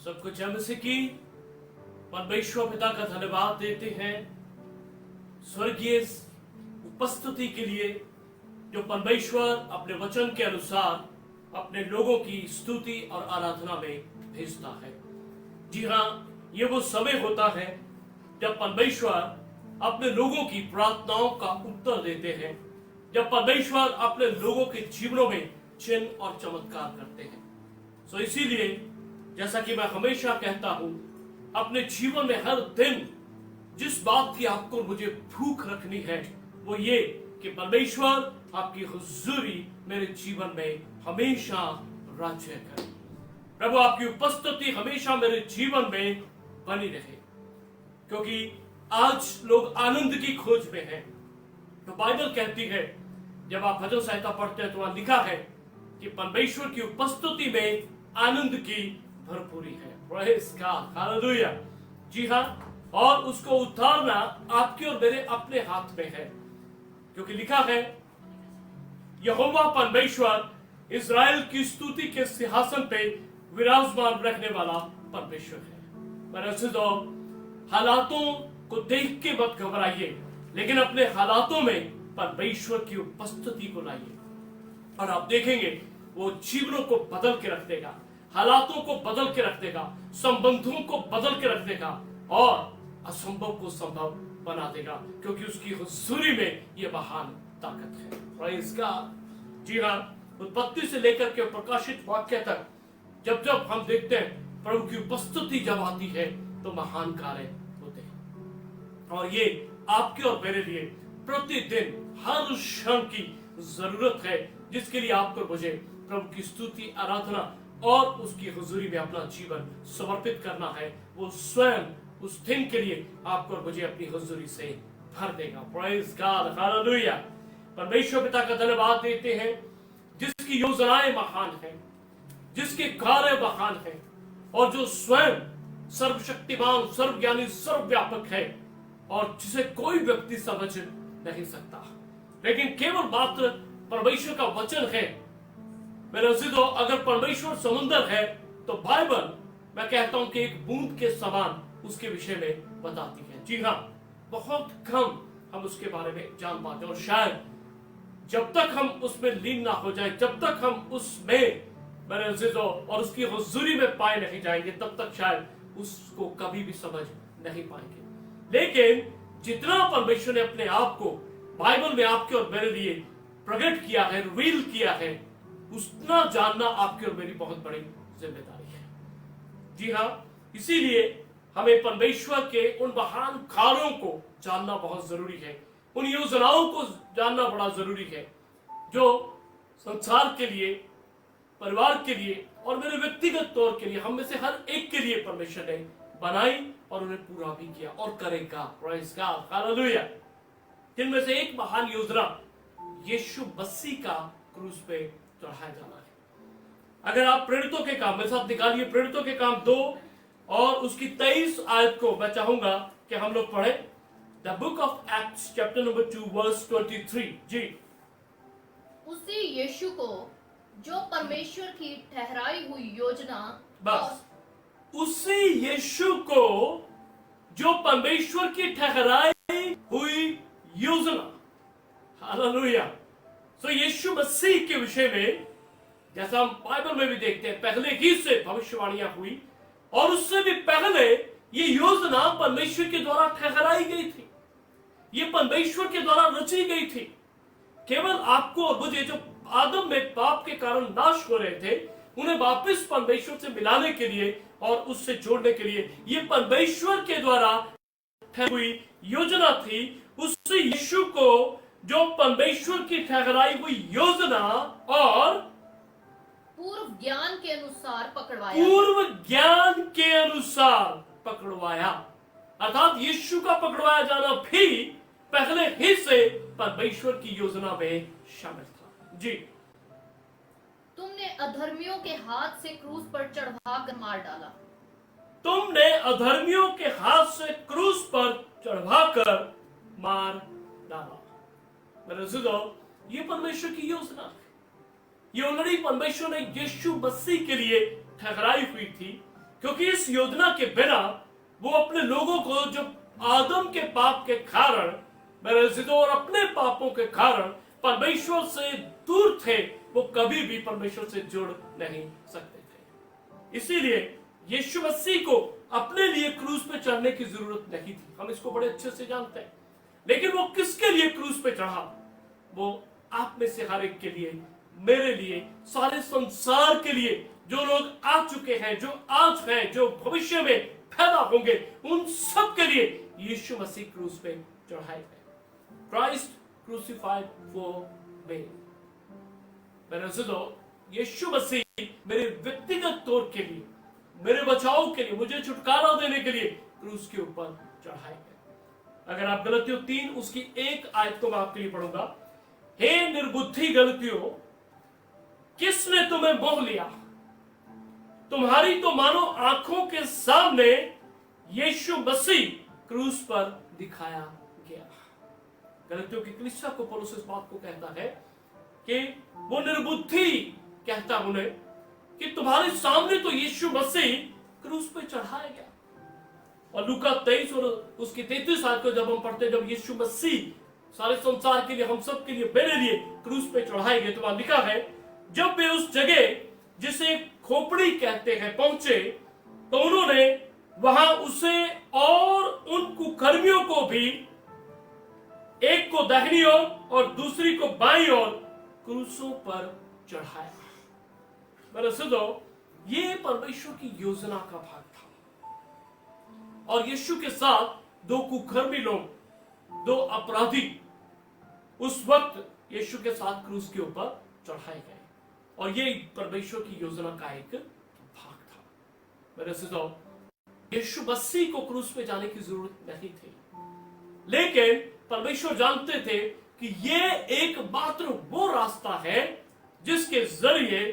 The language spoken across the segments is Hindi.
सब कुछ हमसे की परमेश्वर पिता का धन्यवाद देते हैं स्वर्गीय उपस्थिति के लिए, जो परमेश्वर अपने वचन के अनुसार अपने लोगों की स्तुति और आराधना में भेजता है। जी हाँ, ये वो समय होता है जब परमेश्वर अपने लोगों की प्रार्थनाओं का उत्तर देते हैं, जब परमेश्वर अपने लोगों के जीवनों में चिन्ह और चमत्कार करते हैं। सो इसीलिए जैसा कि मैं हमेशा कहता हूं, अपने जीवन में हर दिन जिस बात की आपको मुझे भूख रखनी है वो ये कि परमेश्वर आपकी हुजूरी मेरे जीवन में हमेशा राज्य करे। प्रभु आपकी उपस्थिति हमेशा मेरे जीवन में बनी रहे, क्योंकि आज लोग आनंद की खोज में हैं। तो बाइबल कहती है, जब आप भजन संहिता पढ़ते हैं तो वहां लिखा है कि परमेश्वर की उपस्थिति में आनंद की भरपूरी है। Praise God, hallelujah. जी हाँ, और उसको उतारना आपके और मेरे अपने हाथ में है, क्योंकि लिखा है यहोवा परमेश्वर इज़राइल की स्तुति के सिंहासन पे विराजमान रखने वाला परमेश्वर है। मेरे तो हालातों को देख के मत घबराइए, लेकिन अपने हालातों में परमेश्वर की उपस्थिति को लाइए और आप देखेंगे वो जीवनों को बदल के रख देगा, हालातों को बदल के रख देगा, संबंधों को बदल के रख देगा और असंभव को संभव बना देगा, क्योंकि उसकी हुजूरी में यह महान ताकत है। Praise God. जी हाँ, उत्पत्ति से लेकर के प्रकाशित वाक्य तक जब जब हम देखते हैं प्रभु की उपस्थिति जब आती है तो महान कार्य होते हैं। और ये आपके और मेरे लिए प्रतिदिन हर क्षण की जरूरत है, जिसके लिए आपको मुझे प्रभु की स्तुति, आराधना और उसकी हुजूरी में अपना जीवन समर्पित करना है। वो स्वयं उस दिन के लिए आपको और मुझे अपनी हुजूरी से भर देगा। Praise God, hallelujah. परमेश्वर पिता का धन्यवाद देते हैं जिसकी योजनाएं महान हैं, जिसके कार्य महान हैं और जो स्वयं सर्वशक्तिमान, सर्वज्ञानी, सर्वव्यापक है और जिसे कोई व्यक्ति समझ नहीं सकता, लेकिन केवल मात्र परमेश्वर का वचन है। मेरे अजीजों, अगर परमेश्वर समुंदर है तो बाइबल मैं कहता हूं कि एक बूंद के समान उसके विषय में बताती है। जी हाँ, बहुत कम हम उसके बारे में जान पाते हैं और शायद जब तक हम उसमें लीन ना हो जाए, जब तक हम उसमें मेरे अजीजों और उसकी हुजूरी में पाए नहीं जाएंगे, तब तक शायद उसको कभी भी समझ नहीं पाएंगे। लेकिन जितना परमेश्वर ने अपने आप को बाइबल में आपके और मेरे लिए प्रकट किया है, रिवील किया है, उतना जानना आपकी और मेरी बहुत बड़ी जिम्मेदारी है। जी हाँ, इसीलिए हमें परमेश्वर के उन महान कार्यों को जानना बहुत जरूरी है, उन योजनाओं को जानना बड़ा जरूरी है जो संसार के लिए, परिवार के लिए और मेरे व्यक्तिगत तौर के लिए, हम में से हर एक के लिए परमेश्वर ने बनाई और उन्हें पूरा भी किया और करेगा। Praise God, hallelujah. जिनमें से एक महान योजना यीशु मसीह का क्रूस पे चढ़ाया जाना है। अगर आप प्रेरितों के काम मेरे साथ निकालिए, प्रेरितों के काम 2 और उसकी 23 आयत को मैं चाहूंगा कि हम लोग पढ़ें। The book of Acts chapter number 2 verse 23। जी। उसी यीशु को जो परमेश्वर की ठहराई हुई योजना, बस उसी यीशु को जो परमेश्वर की ठहराई हुई योजना, हालेलुया। तो यीशु मसीह के विषय में जैसा हम बाइबल में भी देखते हैं, पहले ही से भविष्यवाणियां हुई और उससे भी पहले ये योजना परमेश्वर के द्वारा ठहराई गई थी, ये परमेश्वर के द्वारा रची गई थी। केवल आपको और मुझे, जो आदम में पाप के कारण नाश हो रहे थे, उन्हें वापस परमेश्वर से मिलाने के लिए और उससे जोड़ने के लिए ये परमेश्वर के द्वारा ठहराई हुई योजना थी। उस यीशु को जो परमेश्वर की ठहराई हुई योजना और पूर्व ज्ञान के अनुसार पकड़वाया, अर्थात यीशु का पकड़वाया जाना भी पहले ही से परमेश्वर की योजना में शामिल था। जी। तुमने अधर्मियों के हाथ से क्रूस पर चढ़वाकर मार डाला। तुमने अधर्मियों के हाथ से क्रूस पर चढ़वाकर मार डाला। मेरे अजीजों, ये परमेश्वर की योजना है। ये ऑलरेडी परमेश्वर ने यीशु मसीह के लिए ठहराई हुई थी क्योंकि इस योजना के बिना वो अपने लोगों को जो आदम के पाप के कारण, मेरे अज़ीज़ों, और अपने पापों के कारण परमेश्वर से दूर थे, वो कभी भी परमेश्वर से जुड़ नहीं सकते थे। इसीलिए यीशु मसीह को अपने लिए क्रूस पे चढ़ने की जरूरत नहीं थी। हम इसको बड़े अच्छे से जानते हैं। लेकिन वो किसके लिए क्रूस पे चढ़ा? वो आप में से हर एक के लिए, मेरे लिए, सारे संसार के लिए, जो लोग आ चुके हैं, जो आज हैं, जो भविष्य में पैदा होंगे, उन सब के लिए यीशु मसीह क्रूस पे चढ़ाए गए। क्राइस्ट क्रूसिफाइड फॉर मी। मेरे अज़ीज़ों, यीशु मसीह मेरे व्यक्तिगत तौर के लिए, मेरे बचाव के लिए, मुझे छुटकारा देने के लिए क्रूस के ऊपर चढ़ाए गए। अगर आप गलतियों 3 उसकी 1 आयत को मैं आपके लिए पढ़ूंगा। हे निर्बुद्धि गलतियों, किसने तुम्हें मोह लिया? तुम्हारी तो मानो आंखों के सामने यीशु मसीह क्रूस पर दिखाया गया। गलतियों की कलीसिया को पौलुस इस बात को कहता है कि वो निर्बुद्धि कहता उन्हें कि तुम्हारे सामने तो यीशु मसीह क्रूस पे चढ़ाया गया। और लूका 23 और उसकी 33 आयत को जब हम पढ़ते हैं, जब यीशु मसीह सारे संसार के लिए, हम सब के लिए, मेरे लिए क्रूस पे चढ़ाए गए, तो वहां लिखा है, जब वे उस जगह जिसे खोपड़ी कहते हैं पहुंचे, तो उन्होंने वहां उसे और उन कुकर्मियों को भी, एक को दाहिनी ओर और दूसरी को बाईं ओर, क्रूसों पर चढ़ाया। मेरे अज़ीज़ों, ये परमेश्वर की योजना का भाग था। और यीशु के साथ 2 कुकर्मी लोग, 2 अपराधी उस वक्त यीशु के साथ क्रूस के ऊपर चढ़ाए गए। और ये परमेश्वर की योजना का एक भाग था। मेरे अज़ीज़ों, यीशु मसीह को क्रूस पे जाने की जरूरत नहीं थी, लेकिन परमेश्वर जानते थे कि ये एकमात्र वो रास्ता है जिसके जरिए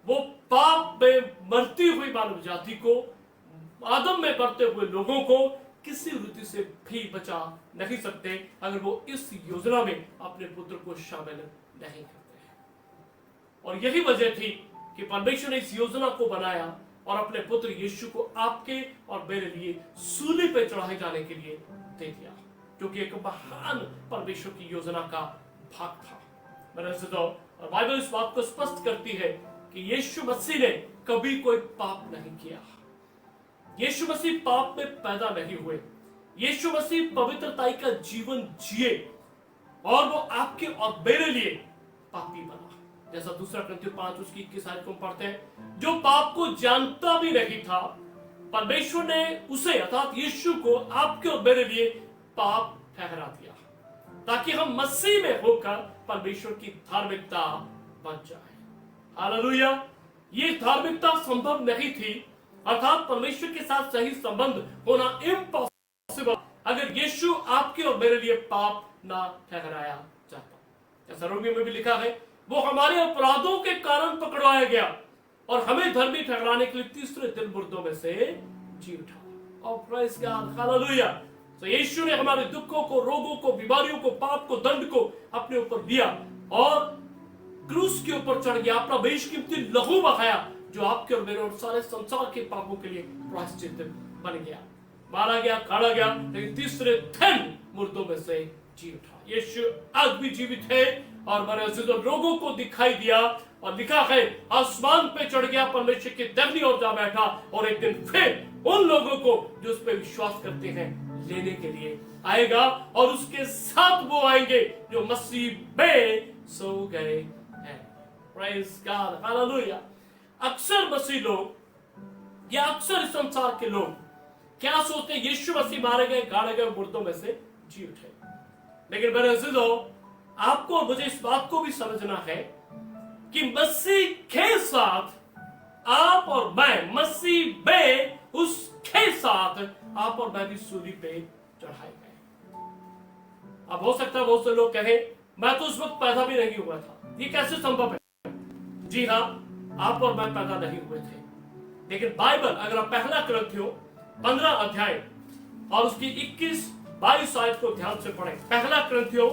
वो पाप में मरती हुई मानव जाति को, आदम में मरते हुए लोगों को किसी रीति से भी बचा नहीं सकते अगर वो इस योजना में अपने पुत्र को शामिल नहीं करते हैं। और यही वजह थी कि परमेश्वर ने इस योजना को बनाया और अपने पुत्र यीशु को आपके और मेरे लिए सूली पे चढ़ाए जाने के लिए दे दिया, जो कि एक महान परमेश्वर की योजना का भाग था। मेरे अज़ीज़ों, और बाइबल इस बात को स्पष्ट करती है कि यीशु मसीह ने कभी कोई पाप नहीं किया। यीशु मसीह पाप में पैदा नहीं हुए। यीशु मसीह पवित्रताई का जीवन जिए और वो आपके और मेरे लिए पापी बना। जैसा 2 कुरिन्थियों 5 उसकी 21 आयत को पढ़ते हैं, जो पाप को जानता भी नहीं था, परमेश्वर ने उसे अर्थात यीशु को आपके और मेरे लिए पाप ठहरा दिया, ताकि हम मसीह में होकर परमेश्वर की धार्मिकता बन जाए। हालेलुया। ये धार्मिकता संभव नहीं थी, अर्थात परमेश्वर के साथ सही संबंध होना इम्पॉसिबल, अगर यीशु आपके और मेरे लिए पाप ना ठहराया जाता। जैसा रोमियो में भी लिखा है, वो हमारे अपराधों के कारण पकड़वाया गया और हमें धर्मी ठहराने के लिए तीसरे दिन मुर्दों में से जी उठा। और प्रेज़ गॉड, हालेलुया। तो यीशु ने हमारे दुखों को, रोगों को, बीमारियों को, पाप को, दंड को अपने ऊपर लिया और क्रूस के ऊपर चढ़ गया, अपना बेशकीमती लहू बहाया, जो आपके और मेरे और सारे संसार के पापों के लिए प्रायश्चित बन गया। मारा गया, काढ़ा गया, लेकिन तीसरे दिन मुर्दों में से जी उठा। यीशु आज भी जीवित है और मेरे अज़ीज़ों, लोगों को दिखाई दिया और लिखा है, आसमान पे चढ़ गया, परमेश्वर की दाहिनी ओर जा बैठा और एक दिन फिर उन लोगों को जो उस पर विश्वास करते हैं लेने के लिए आएगा और उसके साथ वो आएंगे जो मसीह में सो गए हैं। Praise God, hallelujah. अक्सर मसीह लोग या अक्सर इस संसार के लोग क्या सोचते हैं, यीशु मसीह मारे गए, गाड़े गए, मुर्दों में से जी उठे। लेकिन मेरे अज़ीज़ों, आपको और मुझे इस बात को भी समझना है कि मसीह के साथ आप और मैं, मसीह में उसके साथ आप और मैं भी सूली पे चढ़ाए गए। अब हो सकता है बहुत से लोग कहें, मैं तो उस वक्त पैदा भी नहीं हुआ था, ये कैसे संभव है? जी हाँ, आप और मैं पैदा नहीं हुए थे, लेकिन बाइबल, अगर आप 1 कुरिन्थियों 15 अध्याय और उसकी 21-22 आयत को ध्यान से पढ़ें। 1 कुरिन्थियों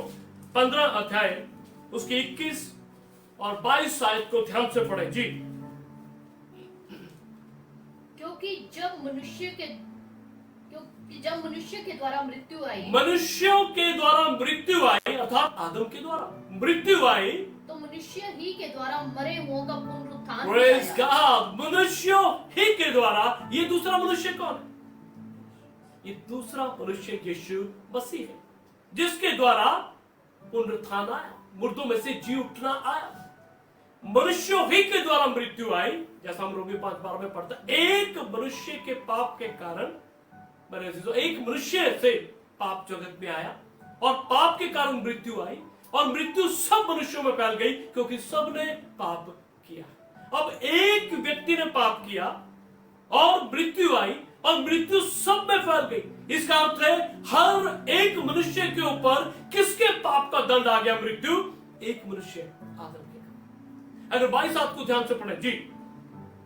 15 अध्याय उसकी 21 और 22 आयत को ध्यान से पढ़ें। जी, क्योंकि जब मनुष्य के द्वारा मृत्यु आई, मनुष्यों के द्वारा मृत्यु आई, अर्थात आदम के द्वारा मृत्यु आई, तो मनुष्य ही के द्वारा मरे हुओं का पुनरुत्थान भी Praise आया। God, मनुष्यों ही के द्वारा। ये दूसरा मनुष्य कौन है? ये दूसरा मनुष्य यीशु मसीह है, जिसके द्वारा पुनरुत्थान आया, मुर्दों में से जी उठना आया। मनुष्यों ही के द्वारा मृत्यु आई, जैसा हम रोमी 5:12 में पढ़ते हैं। एक मनुष्य के पाप के कारण, मेरे अजीजों, एक मनुष्य से पाप जगत में आया और पाप के कारण मृत्यु आई, और मृत्यु सब मनुष्यों में फैल गई क्योंकि सब ने पाप किया। अब एक व्यक्ति ने पाप किया और मृत्यु आई, और मृत्यु सब में फैल गई। इसका अर्थ है हर एक मनुष्य के ऊपर किसके पाप का दंड आ गया? मृत्यु। एक मनुष्य, आदम के। अगर 22 को ध्यान से पढ़े जी।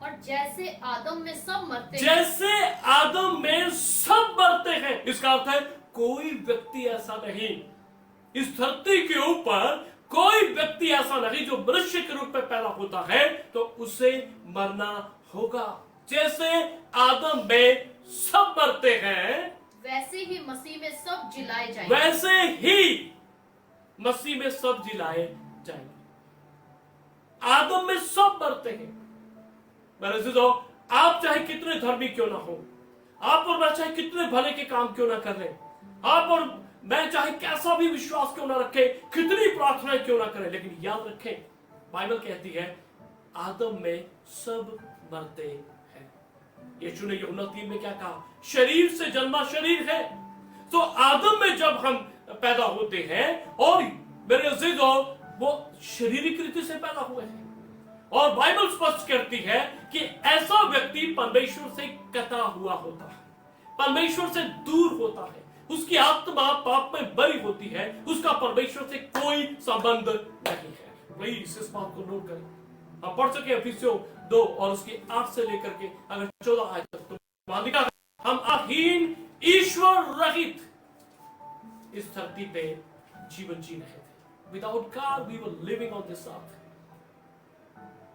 और जैसे आदम में सब मरते हैं, जैसे आदम में सब मरते हैं, इसका अर्थ है कोई व्यक्ति ऐसा नहीं इस धरती के ऊपर, कोई व्यक्ति ऐसा नहीं जो मनुष्य के रूप में पैदा होता है तो उसे मरना होगा। जैसे आदम में सब मरते हैं, वैसे ही मसीह में सब जिलाए जाएंगे। वैसे ही मसीह में सब जिलाए जाएंगे। आदम में सब मरते हैं। मेरे अजीजों, आप चाहे कितने धर्मी क्यों ना हो, आप और मैं चाहे कितने भले के काम क्यों ना कर रहे, आप और मैं चाहे कैसा भी विश्वास क्यों ना रखे, कितनी प्रार्थनाएं क्यों ना करें, लेकिन याद रखें, बाइबल कहती है आदम में सब मरते हैं। यीशु ने यूहन्ना 3 में क्या कहा? शरीर से जन्मा शरीर है। तो आदम में जब हम पैदा होते हैं, और मेरे अजीजों, वो शारीरिक रीति से पैदा हुए हैं, और बाइबल स्पष्ट करती है कि ऐसा व्यक्ति परमेश्वर से कटा हुआ होता है, परमेश्वर से दूर होता है, उसकी आत्मा पाप में बरी होती है, उसका परमेश्वर से कोई संबंध नहीं है। प्लीज इस बात को नोट करें। हम पढ़ सके इफिसियों 2 और उसके 8 से लेकर के अगर 14 आयत तक, तो वहां लिखा है, हम अहीन ईश्वर रहित इस धरती पे जीवन जी रहे थे। Without God we were living on this earth.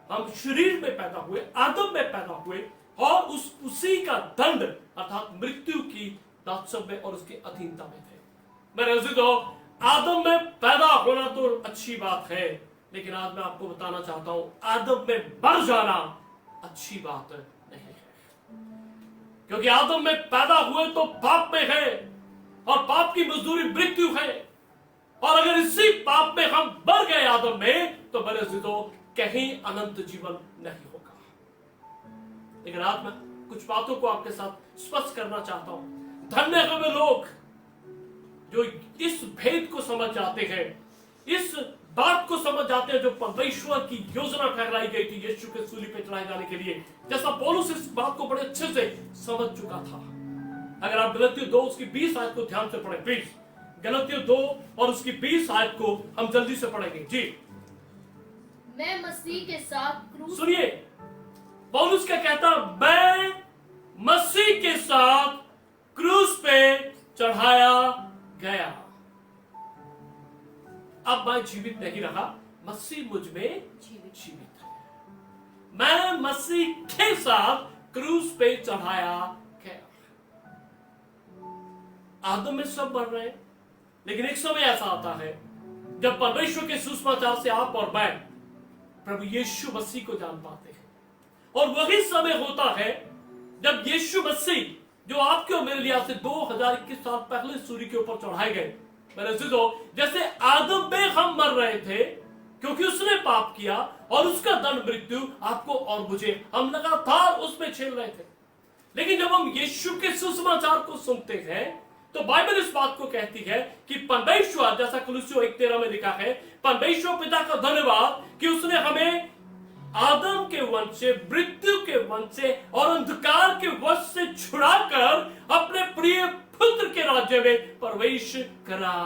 हम शरीर में पैदा हुए, आदम में पैदा हुए, और उसी का दंड अर्थात मृत्यु की दासत्व में और उसकी अधीनता में थे। मेरे अजीजों, आदम में पैदा होना तो अच्छी बात है, लेकिन आज मैं आपको बताना चाहता हूं आदम में मर जाना अच्छी बात नहीं है। क्योंकि आदम में पैदा हुए तो पाप में है, और पाप की मजदूरी मृत्यु है, और अगर इसी पाप में हम मर गए आदम में, तो मेरे अजीजों कहीं अनंत जीवन नहीं होगा। लेकिन आज मैं कुछ बातों को आपके साथ स्पष्ट करना चाहता हूं। धन्य हैं वे लोग जो इस भेद को समझ जाते हैं, इस बात को समझ जाते हैं जो परमेश्वर की योजना ठहराई गई थी यीशु के सूली पे चढ़ाए जाने के लिए, जैसा पौलुस इस बात को बड़े अच्छे से समझ चुका था। अगर आप गलतियों 2 उसकी 20 आयत को ध्यान से पढ़ें प्लीज। गलतियों 2 और उसकी 20 आयत को हम जल्दी से पढ़ेंगे जी। मैं मसीह के साथ क्रूस, सुनिए, पौलुस क्या कहता? मैं मसीह के साथ क्रूस पे चढ़ाया गया। अब मैं जीवित नहीं रहा, मसीह मुझ में जीवित है। मैं मसीह के साथ क्रूस पे चढ़ाया गया। आदम में सब मर रहे हैं, लेकिन एक समय ऐसा आता है जब परमेश्वर के सुसमाचार से आप और मैं प्रभु यीशु मसीह को जान पाते हैं, और वही समय होता है जब यीशु मसीह जो आपके और मेरे लिए आज से 2021 साल पहले सूर्य के ऊपर चढ़ाए गए, मेरे अजीजों, जैसे आदम में हम मर रहे थे क्योंकि उसने पाप किया और उसका दंड मृत्यु आपको और मुझे, हम लगातार उसमें झेल रहे थे। लेकिन जब हम यीशु के सुसमाचार को सुनते हैं तो बाइबल इस बात को कहती है कि परमेश्वर, जैसा कुलुस्सियों 1:13 में लिखा है, परमेश्वर पिता का धन्यवाद कि उसने हमें आदम के वंश से, मृत्यु के वंश से और अंधकार के वश से छुड़ाकर अपने प्रिय पुत्र के राज्य में प्रवेश करा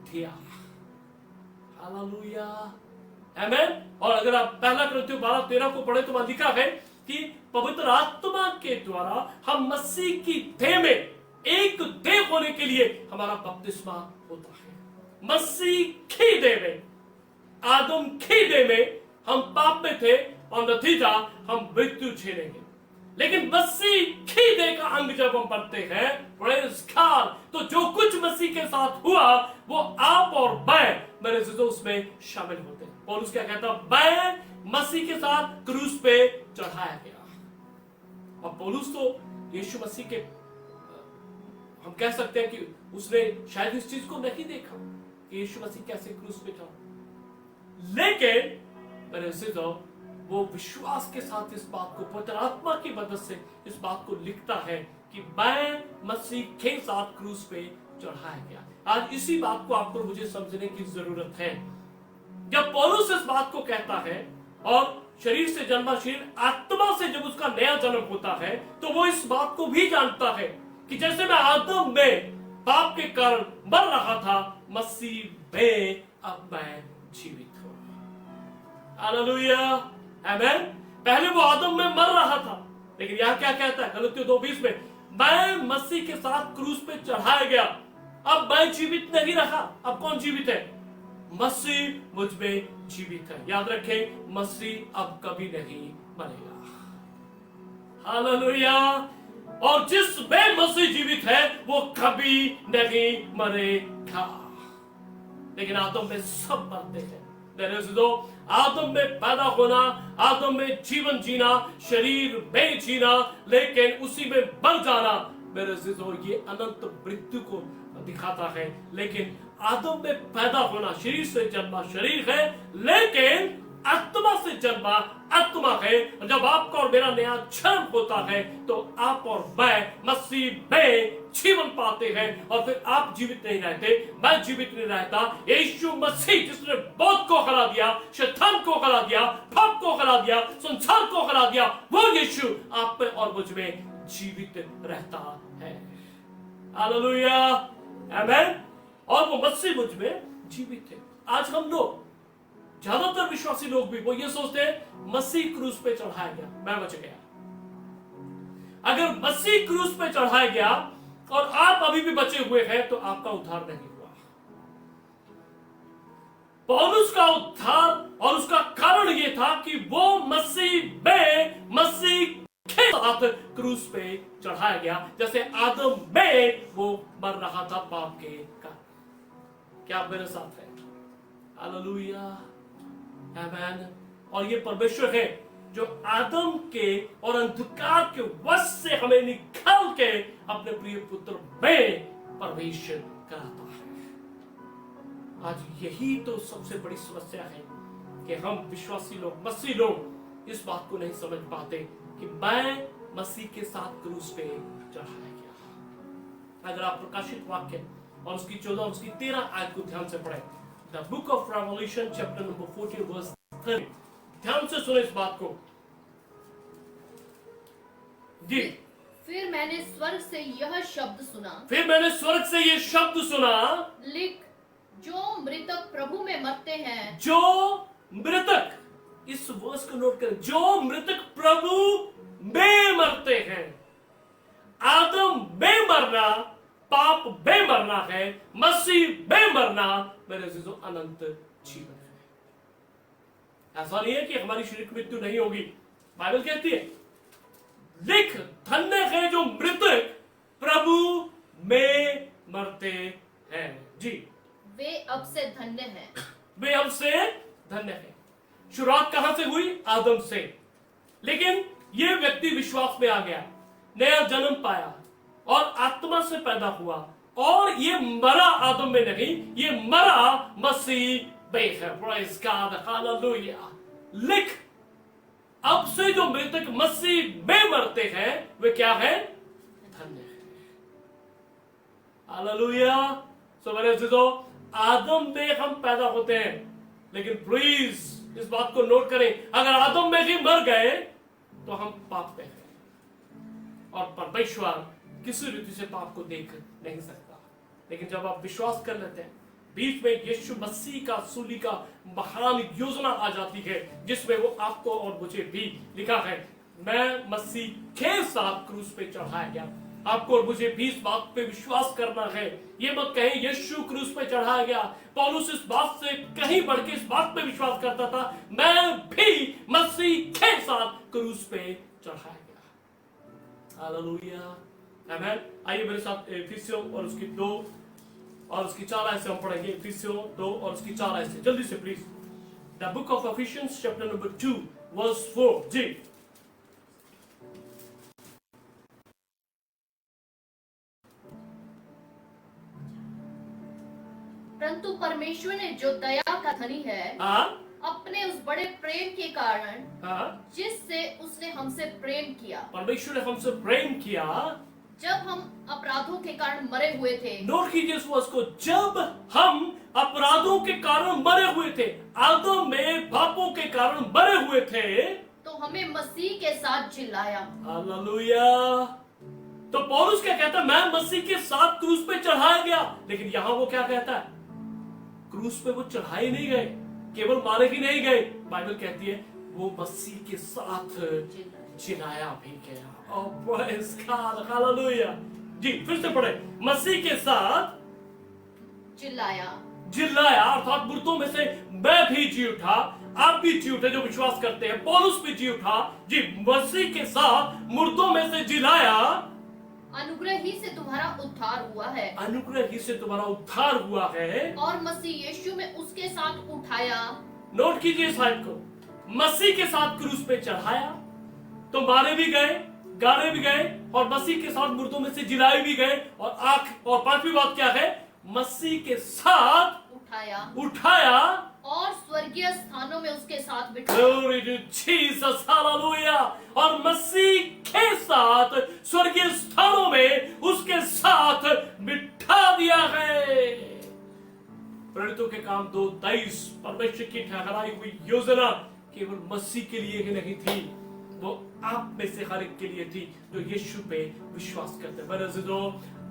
दिया। हालेलुया, आमेन। और अगर आप पहला कुरिन्थियों 12:13 को पढ़े तो वहां लिखा है कि पवित्र आत्मा के द्वारा हम मसीह की देह में एक देह होने के लिए हमारा बपतिस्मा होता है। मसीह की देह में, आदम की देह में हम पाप में थे और नतीजा हम मृत्यु झेलेंगे। लेकिन मसीह की देह का अंग जब हम बनते हैं, प्रेज़ गॉड, तो जो कुछ मसीह के साथ हुआ वो आप और मैं, मेरे अज़ीज़ों, उसमें शामिल होते हैं। पौलुस क्या कहता है? मैं मसीह के साथ क्रूस पे चढ़ाया गया। और पौलुस तो यीशु मसीह के, हम कह सकते हैं कि उसने शायद इस चीज को नहीं देखा कि यीशु मसीह कैसे क्रूस पे चढ़ा, लेकिन मेरे अज़ीज़ों, वो विश्वास के साथ इस बात को, पवित्र आत्मा की मदद से इस बात को लिखता है कि मैं मसीह के साथ क्रूस पे चढ़ाया गया। आज इसी बात को आपको मुझे समझने की जरूरत है। जब पौलुस इस बात को कहता है, और शरीर से जन्मा शरीर आत्मा से जब उसका नया जन्म होता है, तो वो इस बात को भी जानता है कि जैसे मैं आदम में पाप के कारण मर रहा था, मसीह में अब मैं जीवित हूं। हालेलुया, आमीन। पहले वो आदम में मर रहा था, लेकिन यहां क्या कहता है गलातियों 2:20 में? मैं मसीह के साथ क्रूस पे चढ़ाया गया, अब मैं जीवित नहीं रहा। अब कौन जीवित है? मसीह मुझ में जीवित है। याद रखें, मसीह अब कभी नहीं मरेगा। हालेलुया। और जिसमें मसीह जीवित है वो कभी नहीं मरेगा। लेकिन आदम में सब मरते हैं। मेरे अज़ीज़ों, आदम में पैदा होना, आदम में जीवन जीना, शरीर में जीना, लेकिन उसी में मर जाना, मेरे अज़ीज़ों, ये अनंत मृत्यु को दिखाता है। लेकिन आदम में पैदा होना, शरीर से जन्मा शरीर है, लेकिन आत्मा से जन्मा आत्मा है। जब आपका और मेरा नया जन्म होता है, तो आप और मैं मसीह में जीवन पाते हैं। और फिर आप जीवित नहीं रहते, मैं जीवित नहीं रहता। यीशु मसीह जिसने मौत को हरा दिया, शैतान को हरा दिया, पाप को हरा दिया, संसार को हरा दिया, वो यीशु आप में और मुझ में जीवित रहता है। हालेलुया, आमीन। और वो मसीह मुझ में जीवित है। आज हम लोग, ज्यादातर विश्वासी लोग भी, वो ये सोचते हैं मसीह क्रूस पे चढ़ाया गया, मैं बच गया। अगर मसीह क्रूस पे चढ़ाया गया और आप अभी भी बचे हुए हैं, तो आपका उद्धार नहीं हुआ। पौलुस का उद्धार और उसका कारण यह था कि वो मसीह में, मसीह के साथ क्रूस पे चढ़ाया गया। जैसे आदम में वो मर रहा था पाप के कारण। क्या आप मेरे साथ हैं? हालेलुया, आमीन। और ये परमेश्वर है जो आदम के और अंधकार के वश से हमें निकाल के अपने प्रिय पुत्र में प्रवेश कराता है। आज यही तो सबसे बड़ी समस्या है कि हम विश्वासी लोग, मसीह लोग, इस बात को नहीं समझ पाते कि मैं मसीह के साथ क्रूस पे चढ़ाया गया। अगर आप प्रकाशित वाक्य और उसकी 14 और उसकी 13 आयत को ध्यान से पढ़ें, the book of Revelation chapter number 14 verse 30, ध्यान से सुने इस बात को जी। फिर मैंने स्वर्ग से यह शब्द सुना, फिर मैंने स्वर्ग से ये शब्द सुना, लिख, जो मृतक प्रभु में मरते हैं, जो मृतक, इस वर्स को नोट करें, जो मृतक प्रभु में मरते हैं। आदम में मरना पाप में मरना है, मसीह में मरना मेरे अज़ीज़ों अनंत जीवन है। ऐसा नहीं है कि हमारी शारीरिक मृत्यु नहीं होगी। बाइबल कहती है, लिख, धन्य है जो मृतक प्रभु में मरते हैं। जी, वे अब से धन्य हैं। वे अब से धन्य है। शुरुआत कहां से हुई? आदम से। लेकिन यह व्यक्ति विश्वास में आ गया, नया जन्म पाया और आत्मा से पैदा हुआ, और ये मरा आदम में नहीं, ये मरा मसीह में है। Praise God, hallelujah. लिख, अब से जो मृतक मसीह में मरते हैं वे क्या है? धन्य है। हालेलुया। सो मेरे अज़ीज़ों, आदम में हम पैदा होते हैं, लेकिन प्लीज इस बात को नोट करें, अगर आदम में ही मर गए तो हम पाप में हैं और परमेश्वर किसी रीति से पाप को देख नहीं सकता। लेकिन जब आप विश्वास कर लेते हैं, बीच में यीशु मसीह का सूली का महान योजना आ जाती है, जिसमें वो आपको और मुझे भी लिखा है, मैं मसीह के साथ क्रूस पे चढ़ाया गया। आपको और मुझे भी इस बात पे विश्वास करना है। ये मत कहें यीशु क्रूस पे चढ़ाया गया। पौलुस इस बात से कहीं बढ़ के इस बात पे विश्वास करता था, मैं भी मसीह के साथ क्रूस पे चढ़ाया गया। हालेलुया, आमेन। आइए मेरे साथ इफिसियों और उसकी 2 और उसकी 4 आयत से हम पढ़ेंगे। इफिसियों 2 और उसकी 4 आयत से, जल्दी से please. The book of Ephesians chapter number 2 verse 4 जी। परंतु परमेश्वर ने जो दया का धनी है, हाँ अपने उस बड़े प्रेम के कारण, हाँ, जिससे उसने हमसे प्रेम किया, परमेश्वर ने हमसे प्रेम किया। जब हम अपराधों के कारण मरे हुए थे। नोट कीजिए इस वर्स को, जब हम अपराधों के कारण मरे हुए थे, आदम में पापों के कारण मरे हुए थे, तो हमें मसीह के साथ जिलाया। हालेलुया। तो पौलुस क्या कहता है? मैं मसीह के साथ क्रूस पे चढ़ाया गया। लेकिन यहां वो क्या कहता है? क्रूस पे वो चढ़ाए नहीं गए, केवल मारे ही नहीं गए। बाइबल कहती है वो मसीह के साथ जिलाया भी गया। Oh, praise God, hallelujah। जी फिर से पढ़े, मसीह के साथ जिलाया। जिलाया अर्थात मुर्दों में से मैं भी जी उठा, आप भी जी उठे जो विश्वास करते हैं। पौलुस भी जी उठा जी, मसीह के साथ मुर्दों में से जिलाया। अनुग्रह ही से तुम्हारा उद्धार हुआ है, अनुग्रह ही से तुम्हारा उद्धार हुआ है, और मसीह यीशु में उसके साथ उठाया। नोट कीजिए इस आयत को, मसीह के साथ क्रूस पे चढ़ाया तो मारे भी गए, गाड़े भी गए, और मसीह के साथ मुर्दों में से जिलाए भी गए, और पांचवी बात क्या है? मसीह के साथ उठाया और स्वर्गीय स्थानों में उसके साथ बिठाया। Glory to Jesus, hallelujah। और मसीह के साथ स्वर्गीय स्थानों में उसके साथ बिठा दिया है। प्रेरितों के काम 2:23, परमेश्वर की ठहराई हुई योजना केवल मसीह के लिए ही नहीं थी, वो आप में से हर एक के लिए थी जो यीशु पे विश्वास करते हैं। मेरे अज़ीज़ों,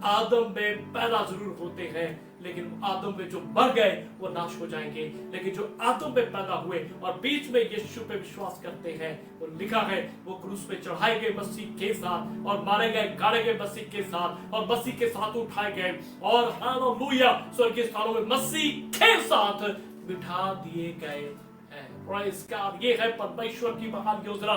आदम में पैदा जरूर होते हैं, लेकिन आदम में जो मर गए वो नाश हो जाएंगे। लेकिन जो आदम में पैदा हुए और बीच में यीशु पे विश्वास करते हैं, वो लिखा है वो क्रूस पे चढ़ाए गए मसीह के साथ, और मारे गए, गाड़े गए मसीह के साथ, और मसीह के साथ उठाए गए, और हालेलुया स्वर्गीय स्थानों में मसीह के साथ बिठा दिए गए। Praise God। ये है परमेश्वर की महान योजना,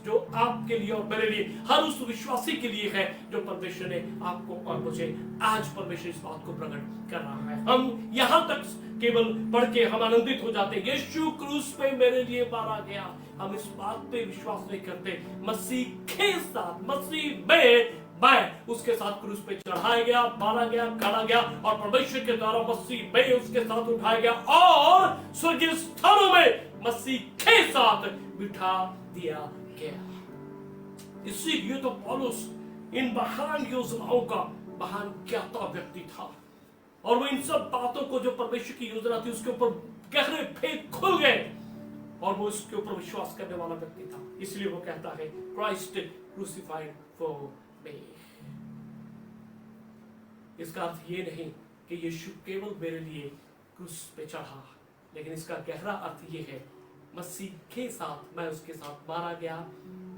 जो आपके लिए और मेरे लिए, हर उस विश्वासी के लिए है जो परमेश्वर ने आपको और मुझे आज परमेश्वर इस बात को प्रकट कर रहा है। हम यहाँ तक केवल पढ़ के हम आनंदित हो जाते, यीशु क्रूस पे मेरे लिए मारा गया। हम इस बात पे विश्वास नहीं करते, मसीह के साथ, मसीह में मैं उसके साथ क्रूस पे चढ़ाया गया, मारा गया, गाड़ा गया, और परमेश्वर के द्वारा मसीह में उसके साथ उठाया गया, और स्वर्गीय स्थानों में मसीह के साथ बिठा दिया गया। इसीलिए तो पौलुस इन महान योजनाओं का महान ज्ञाता व्यक्ति था, और वो इन सब बातों को जो परमेश्वर की योजना थी उसके ऊपर गहरे भेद खुल गए, और वो उसके ऊपर विश्वास करने वाला व्यक्ति था। इसलिए वो कहता है क्राइस्ट क्रूसिफाइड फॉर मी। इसका अर्थ ये नहीं कि यीशु केवल मेरे लिए क्रूस पे चढ़ा, लेकिन इसका गहरा अर्थ ये है मसीह के साथ मैं उसके साथ मारा गया,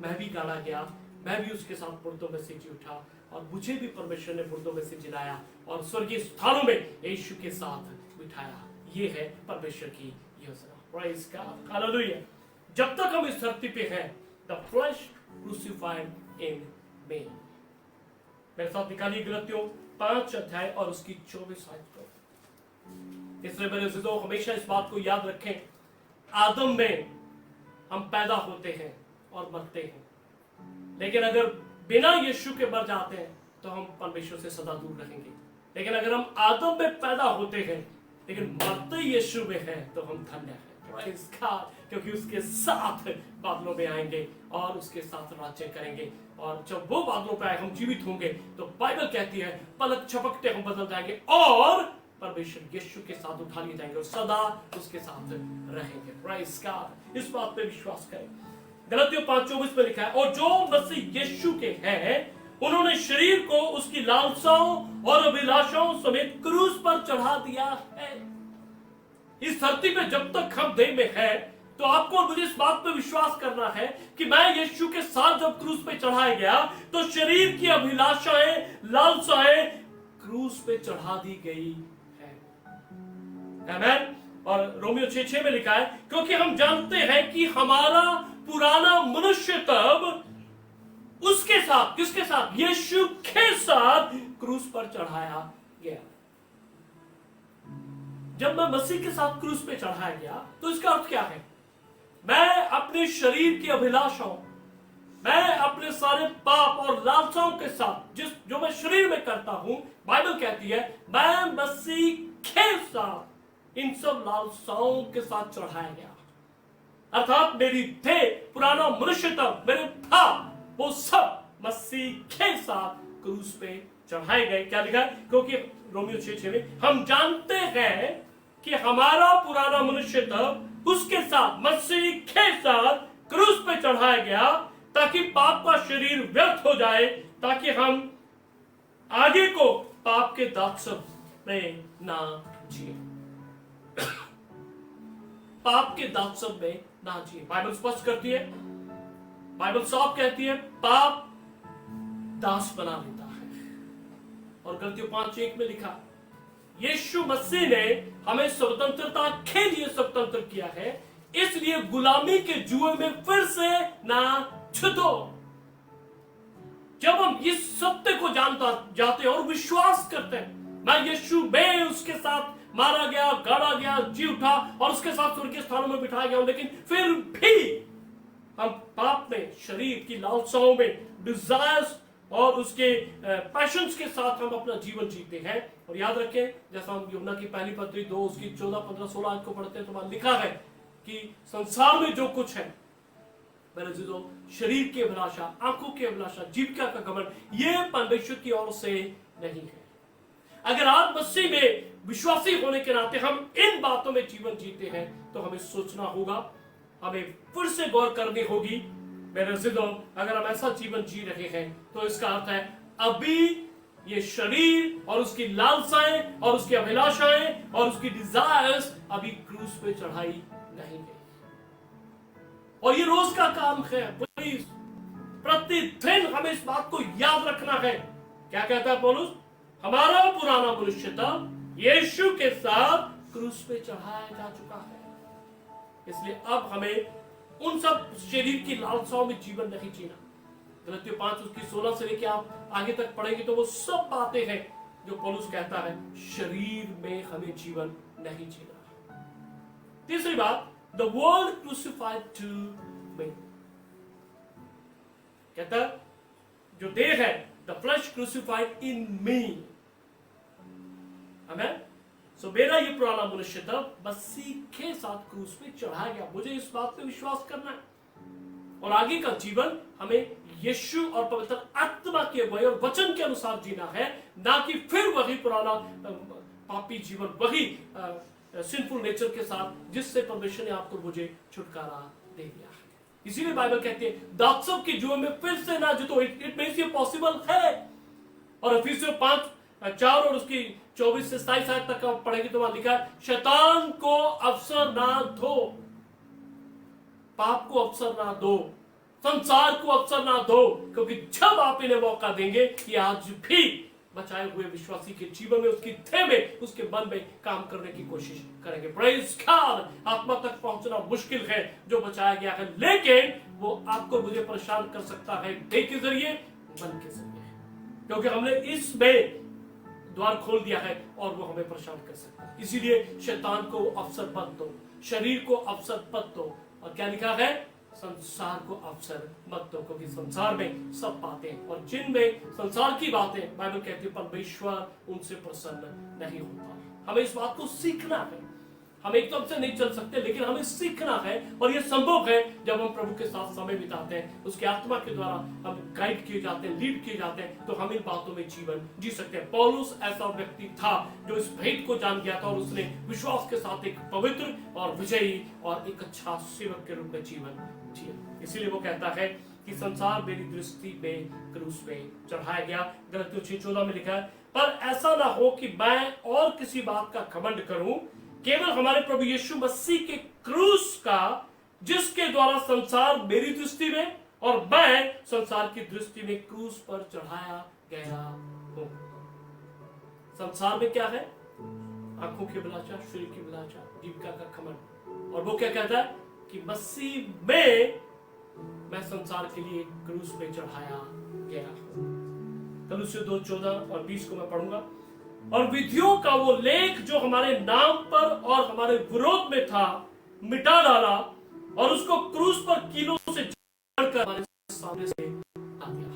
मैं भी गाड़ा गया, मैं भी उसके साथ मुर्दों में से जी उठा, और मुझे भी परमेश्वर ने मुर्दों में से जिलाया और स्वर्गीय स्थानों में यीशु के साथ बिठाया। ये है परमेश्वर की योजना। Praise God, hallelujah. जब तक हम इस धरती पे हैं, द फ्लैश क्रूसिफाइड इन मी। मेरे साथ निकालिए गलतियों 5 अध्याय और उसकी 24 आयत को। इसलिए मेरे अज़ीज़ों, हमेशा इस बात को याद रखें, आदम में हम पैदा होते हैं और मरते हैं, लेकिन अगर बिना यीशु के मर जाते हैं तो हम परमेश्वर से सदा दूर रहेंगे। लेकिन अगर हम आदम में पैदा होते हैं लेकिन मरते यीशु में हैं तो हम धन्य हैं। Praise God, क्योंकि उसके साथ बादलों में आएंगे और उसके साथ राज्य करेंगे, और जब वो बादलों पे आए हम जीवित होंगे तो बाइबल कहती है पलक झपकते हम बदल जाएंगे और परमेश्वर यीशु के साथ उठा लिए जाएंगे और सदा उसके साथ रहेंगे। Praise God, इस बात पे विश्वास करें। गलतियों 5:24 में लिखा है, और जो मसीह यीशु के हैं उन्होंने शरीर को उसकी लालसाओं और अभिलाषाओं समेत क्रूस पर चढ़ा दिया है। इस धरती पे जब तक हम देह में है तो आपको और मुझे इस बात पे विश्वास करना है कि मैं यीशु के साथ जब क्रूस पे चढ़ाया गया तो शरीर की अभिलाषाएं, लालसाएं क्रूस पे चढ़ा दी गई है। आमीन। और रोमियो 6:6 में लिखा है, क्योंकि हम जानते हैं कि हमारा पुराना मनुष्य तब उसके साथ, किसके साथ? यीशु के साथ क्रूस पर चढ़ाया गया। जब मैं मसीह के साथ क्रूस पे चढ़ाया गया तो इसका अर्थ क्या है? मैं अपने शरीर की अभिलाषाओं, मैं अपने सारे पाप और लालसाओं के साथ जो मैं शरीर में करता हूं, बाइबल कहती है मैं मसीह के साथ इन सब लालसाओं के साथ चढ़ाया गया। अर्थात मेरी देह, पुराना मनुष्यत्व, मेरे पाप, वो सब मसीह के साथ क्रूस पे चढ़ाए गए। क्या लिखा है? क्योंकि रोमियो 6:6 में हम जानते हैं कि हमारा पुराना मनुष्यत्व उसके साथ, मसीह के साथ क्रूस पे चढ़ाया गया, ताकि पाप का शरीर व्यर्थ हो जाए, ताकि हम आगे को पाप के दासत्व में ना जिए, पाप के दासत्व में ना जिए। बाइबल स्पष्ट करती है, बाइबल साफ कहती है पाप दास बना देता है। और गलतियों 5:1 में लिखा यीशु मसीह ने हमें स्वतंत्रता के लिए स्वतंत्र किया है, इसलिए गुलामी के जुए में फिर से ना छुटो। जब हम इस सत्य को जानता जाते हैं और विश्वास करते हैं, मैं यीशु में उसके साथ मारा गया, गाड़ा गया, जी उठा और उसके साथ स्वर्गीय स्थानों में बिठाया गया, लेकिन फिर भी हम पाप में, शरीर की लालसाओं में, डिजायर्स और उसके पैशंस के साथ हम अपना जीवन जीते हैं। और याद रखें, जैसा हम यूहन्ना की पहली पत्री 2 उसकी 14, 15, 16 आज को पढ़ते हैं तो वहां लिखा है कि संसार में जो कुछ है मेरे जीजों, शरीर की अभिलाषा, आंखों की अभिलाषा, जीविका का घमंड, ये परमेश्वर की ओर से नहीं है। अगर आप मसीह में विश्वासी होने के नाते हम इन बातों में जीवन जीते हैं तो हमें सोचना होगा, हमें फिर से गौर करनी होगी मेरे जीजों, अगर हम ऐसा जीवन जी रहे हैं तो इसका अर्थ है अभी ये शरीर और उसकी लालसाएं और उसकी अभिलाषाएं और उसकी डिजायर्स अभी क्रूस पे चढ़ाई नहीं गई। और ये रोज का काम है, प्रतिदिन हमें इस बात को याद रखना है। क्या कहता है पौलुस? हमारा पुराना मनुष्यत्व यीशु के साथ क्रूस पे चढ़ाया जा चुका है, इसलिए अब हमें उन सब शरीर की लालसाओं में जीवन नहीं जीना। गलतियों 5 उसकी 16 से लेकर आप आगे तक पढ़ेंगे तो वो सब बातें हैं जो पौलुस कहता है शरीर में हमें जीवन नहीं जीना। तीसरी बात, the world crucified to me, कहता है जो देह है, the flesh crucified in me. आमेन। सो मेरा ये पुराना मनुष्यत्व मसीह के साथ क्रूस पे चढ़ाया गया, मुझे इस बात पे विश्वास करना है। और आगे का जीवन हमें यीशु और पवित्र आत्मा के अगुवाई और वचन के अनुसार जीना है, ना कि फिर वही पुराना पापी जीवन, वही सिंफुल नेचर के साथ जिससे परमेश्वर ने आपको मुझे छुटकारा दे दिया है। इसीलिए बाइबल कहती है दासत्व के जुए में फिर से ना जुटो। इट मींस ये पॉसिबल है। और इफिसियों 5:4 और उसकी 24 से 27 आयत तक आप पढ़ेंगे तो वहां लिखा है शैतान को अवसर ना दो, पाप को अवसर ना दो, संसार को अवसर ना दो, क्योंकि जब आप इन्हें मौका देंगे ये आज भी बचाए हुए विश्वासी के जीवन में, उसकी देह में, उसके मन में काम करने की कोशिश करेंगे। Praise God. आत्मा तक पहुंचना मुश्किल है जो बचाया गया है, लेकिन वो आपको मुझे परेशान कर सकता है देह के जरिए, मन के जरिए, क्योंकि हमने इसमें द्वार खोल दिया है और वो हमें परेशान कर सकता है। इसीलिए शैतान को अवसर मत दो, शरीर को अवसर मत दो। और क्या लिखा है? संसार को अवसर मत दो, क्योंकि संसार में सब बातें और जिनमें संसार की बातें, बाइबल कहती है परमेश्वर उनसे प्रसन्न नहीं होता। हमें इस बात को सीखना है। हम एकदम से नहीं चल सकते, लेकिन हमें सीखना है और यह संभव है जब हम प्रभु के साथ समय बिताते हैं, उसके आत्मा के द्वारा हम गाइड किए जाते हैं, लीड किए जाते हैं, तो हम इन बातों में जीवन जी सकते हैं। पौलुस ऐसा व्यक्ति था जो इस भेद को जान गया था और उसने विश्वास के साथ एक पवित्र और विजयी और एक अच्छा सेवक के रूप में जीवन जिया। इसीलिए वो कहता है कि संसार मेरी दृष्टि में क्रूस पे चढ़ाया गया। गलतियों 6:14 में लिखा है पर ऐसा ना हो कि मैं और किसी बात का घमंड करूं, केवल हमारे प्रभु यीशु मसीह के क्रूस का, जिसके द्वारा संसार मेरी दृष्टि में और मैं संसार की दृष्टि में क्रूस पर चढ़ाया गया हूं। संसार में क्या है? आंखों की अभिलाषा, शरीर की अभिलाषा, जीविका का घमंड। और वो क्या कहता है कि मसीह में मैं संसार के लिए क्रूस पे चढ़ाया गया। कलुस्सियों 2:14 और 20 को मैं पढ़ूंगा। और विधियों का वो लेख जो हमारे नाम पर और हमारे विरोध में था मिटा डाला और उसको क्रूस पर कीलों से जकड़कर हमारे सामने से आ गया।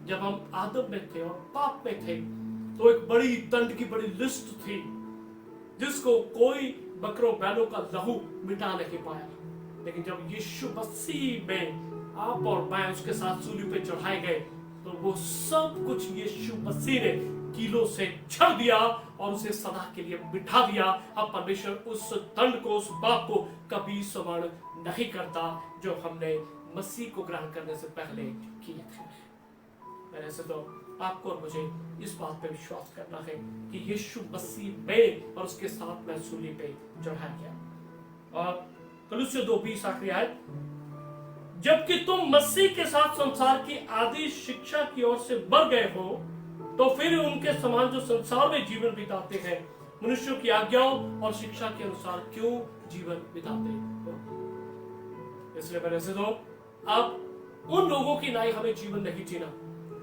जब हम आदम में थे और पाप में थे तो एक बड़ी दंड की बड़ी लिस्ट थी जिसको कोई बकरों बैलों का लहू मिटा नहीं पाया। लेकिन जब यीशु मसीह में आप और मैं उसके साथ सूली पे चढ़ाए गए तो वो सब कुछ यीशु मसीह ने कीलों से छड़ दिया और उसे सदा के लिए मिटा दिया। अब परमेश्वर उस दंड को, उस पाप को कभी स्मरण नहीं करता जो हमने मसीह को ग्रहण करने से पहले किए थे। मेरे से तो आपको और मुझे इस बात पे विश्वास करना है कि यीशु मसीह में और उसके साथ में सूली पे चढ़ाया गया। और कलुस्सियों 2:20 आखिरी आयत, जबकि तुम मसीह के साथ संसार की आदि शिक्षा की ओर से बढ़ गए हो तो फिर उनके समान जो संसार में जीवन बिताते हैं मनुष्यों की आज्ञाओं और शिक्षा के अनुसार क्यों जीवन बिताते हो। इसलिए मेरे से तो अब उन लोगों की नाई हमें जीवन नहीं जीना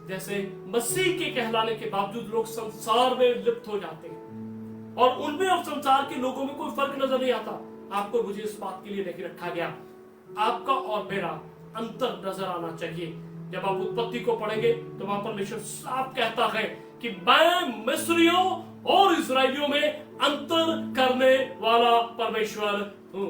जैसे मसीह के कहलाने के बावजूद लोग संसार में लिप्त हो जाते हैं और उनमें और संसार के लोगों में कोई फर्क नजर नहीं आता। आपको मुझे इस बात के लिए नहीं रखा गया, आपका और मेरा अंतर नजर आना चाहिए। जब आप उत्पत्ति को पढ़ेंगे तो वहां परमेश्वर साफ कहता है कि मैं मिस्रियों और इस्राएलियों में अंतर करने वाला परमेश्वर हूं।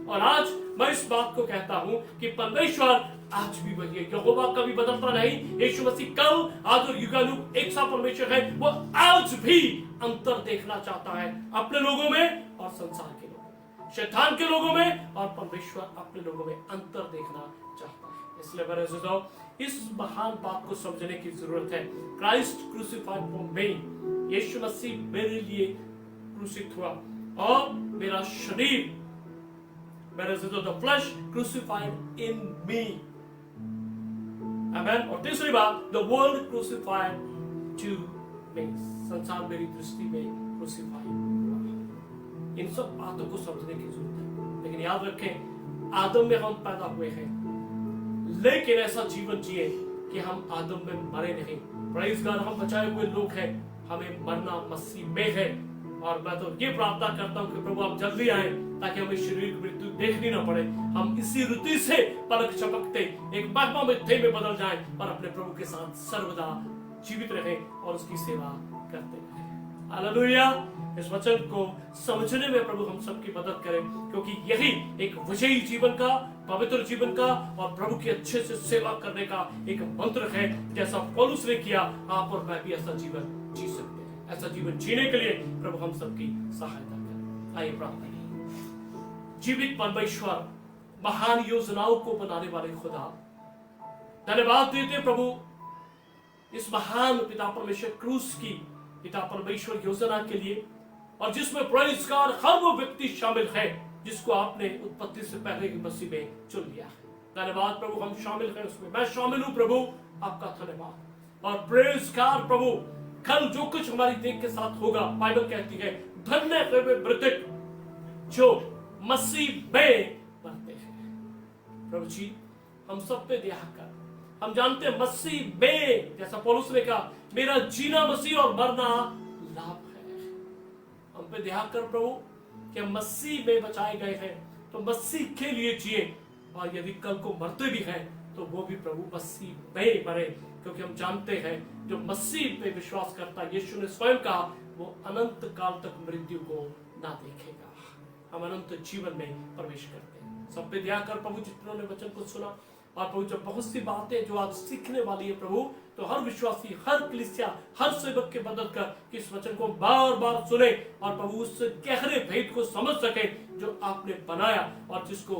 और आज मैं इस बात को कहता हूं कि परमेश्वर आज भी वही है। यहोवा कभी बदलता नहीं। यीशु मसीह कल आज और युगानुग एक सा परमेश्वर है। वो आज भी अंतर देखना चाहता है अपने लोगों में और संसार के लोगों में, शैतान के लोगों में और परमेश्वर अपने लोगों में अंतर देखना चाहता है। इसलिए मेरे अज़ीज़ों, इस महान बात को समझने की जरूरत है। Christ crucified for me, Yeshu Masih मेरे लिए क्रूसित हुआ और मेरा शरीर, मेरे अज़ीज़ों, the flesh crucified in me. आमेन। और तीसरी बात, the world crucified to me, संसार मेरी दृष्टि में क्रूसिफाइड हुआ। इन सब बातों को समझने की जरूरत है। लेकिन याद रखें, आदम में हम पैदा हुए हैं, लेकिन ऐसा जीवन जिए कि हम आदम में मरे नहीं। प्रेज़ गॉड, हम बचाए हुए लोग हैं, हमें मरना मसीह में है। और मैं तो ये प्रार्थना करता हूँ कि प्रभु आप जल्दी आए ताकि हमें शरीर की मृत्यु देखनी ना पड़े। हम इसी ऋतु से पलक झपकते एक महिमा में थे में बदल जाएं और अपने प्रभु के साथ सर्वदा जीवित रहें और उसकी सेवा करते रहें। हालेलुया। इस वचन को समझने में प्रभु हम सबकी मदद करें, क्योंकि यही एक विजयी जीवन का, पवित्र जीवन का और प्रभु की अच्छे से सेवा करने का एक मंत्र है। जैसा पौलुस ने किया, आप और मैं भी ऐसा जीवन जी सकते हैं। ऐसा जीवन जीने के लिए प्रभु हम सबकी सहायता करें। आइए प्रार्थना करें। जीवित परमेश्वर, महान योजनाओं को बनाने वाले खुदा, धन्यवाद देते प्रभु इस महान पिता परमेश्वर क्रूस की पिता परमेश्वर योजना के लिए, और जिसमें प्रेज़ गॉड हर वो व्यक्ति शामिल है जिसको आपने उत्पत्ति से पहले की मसीह में चुन लिया है। धन्यवाद प्रभु, हम शामिल हैं उसमें। मैं शामिल हूं प्रभु, आपका धन्यवाद। और प्रेज़ गॉड प्रभु, कल जो कुछ हमारी देख के साथ होगा, बाइबल कहती है धन्य है वे मृतक जो मसीह में मरते हैं। प्रभु जी, हम सब पे दया कर। हम जानते हैं मसीह में, जैसा पौलुस ने कहा, मेरा जीना मसीह और मरना लाभ है। हम पे दया कर प्रभु कि हम मसीह में बचाए गए हैं तो मसीह के लिए जिए, और यदि कल को मरते भी हैं तो वो भी प्रभु मसीह में मरे, क्योंकि हम जानते हैं जो मसीह पे विश्वास करता है, यीशु ने स्वयं कहा, वो अनंत काल तक मृत्यु को ना देखेगा। हम अनंत जीवन में प्रवेश करते हैं। सब पे दया कर प्रभु, जितनों ने वचन को सुना, और प्रभु जब बहुत सी बातें जो आज सीखने वाली है प्रभु, तो हर विश्वासी, हर कलीसिया, हर सेवक के मदद कर कि इस वचन को बार बार सुने और प्रभु उस गहरे भेद को समझ सके जो आपने बनाया और जिसको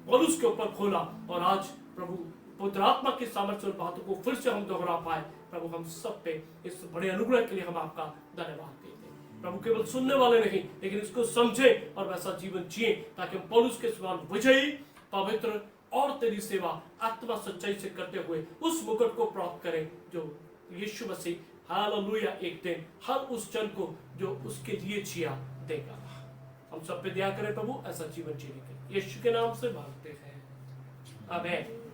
पौलुस के ऊपर खोला। और आज प्रभु पवित्र आत्मा की सामर्थ्य और बातों को फिर से हम दोहरा पाए। प्रभु हम सब पे इस बड़े अनुग्रह के लिए हम आपका धन्यवाद देते हैं। प्रभु केवल सुनने वाले नहीं, लेकिन इसको समझे और वैसा जीवन जिए, ताकि हम पौलुस के समान विजयी, पवित्र और तेरी सेवा आत्मा सच्चाई से करते हुए उस मुकुट को प्राप्त करें जो यीशु मसीह हालेलुया एक दिन हर उस जन को जो उसके लिए जिया देगा। हम सब पे दया करें प्रभु, ऐसा जीवन जीने के लिए यीशु के नाम से मांगते हैं, आमेन।